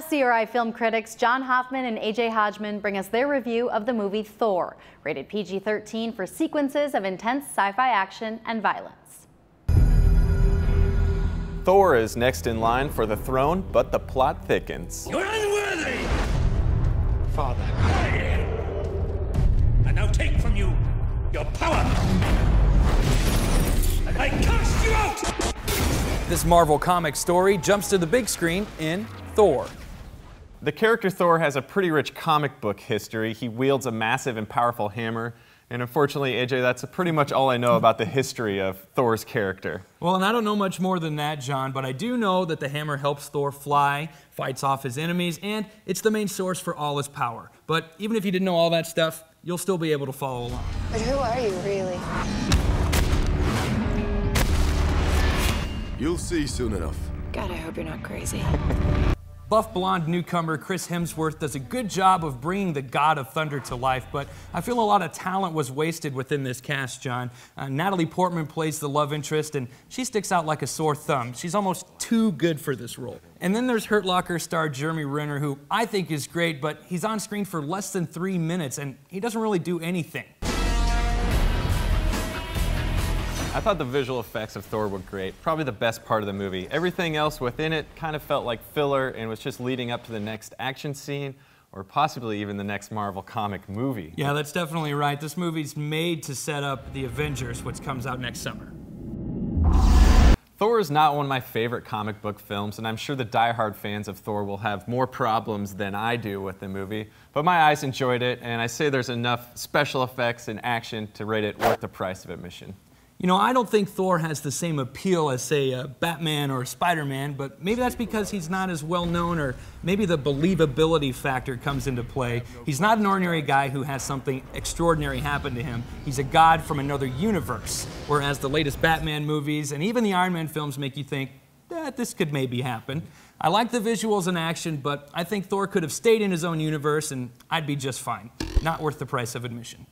CRI film critics John Hoffman and AJ Hodgman bring us their review of the movie Thor, rated PG-13 for sequences of intense sci-fi action and violence. Thor is next in line for the throne, but the plot thickens. You're unworthy! Father. I now take from you your power! And I cast you out! This Marvel comic story jumps to the big screen in Thor. The character Thor has a pretty rich comic book history. He wields a massive and powerful hammer. And unfortunately, AJ, that's pretty much all I know about the history of Thor's character. Well, and I don't know much more than that, John, but I do know that the hammer helps Thor fly, fights off his enemies, and it's the main source for all his power. But even if you didn't know all that stuff, you'll still be able to follow along. But who are you, really? You'll see soon enough. God, I hope you're not crazy. Buff blonde newcomer Chris Hemsworth does a good job of bringing the God of Thunder to life, but I feel a lot of talent was wasted within this cast, John. Natalie Portman plays the love interest, and she sticks out like a sore thumb. She's almost too good for this role. And then there's Hurt Locker star Jeremy Renner, who I think is great, but he's on screen for less than 3 minutes, and he doesn't really do anything. I thought the visual effects of Thor were great, probably the best part of the movie. Everything else within it kind of felt like filler and was just leading up to the next action scene or possibly even the next Marvel comic movie. Yeah, that's definitely right. This movie's made to set up the Avengers, which comes out next summer. Thor is not one of my favorite comic book films, and I'm sure the die-hard fans of Thor will have more problems than I do with the movie, but my eyes enjoyed it, and I say there's enough special effects and action to rate it worth the price of admission. You know, I don't think Thor has the same appeal as, say, Batman or Spider-Man, but maybe that's because he's not as well known, or maybe the believability factor comes into play. He's not an ordinary guy who has something extraordinary happen to him. He's a god from another universe, whereas the latest Batman movies and even the Iron Man films make you think, this could maybe happen. I like the visuals and action, but I think Thor could have stayed in his own universe and I'd be just fine. Not worth the price of admission.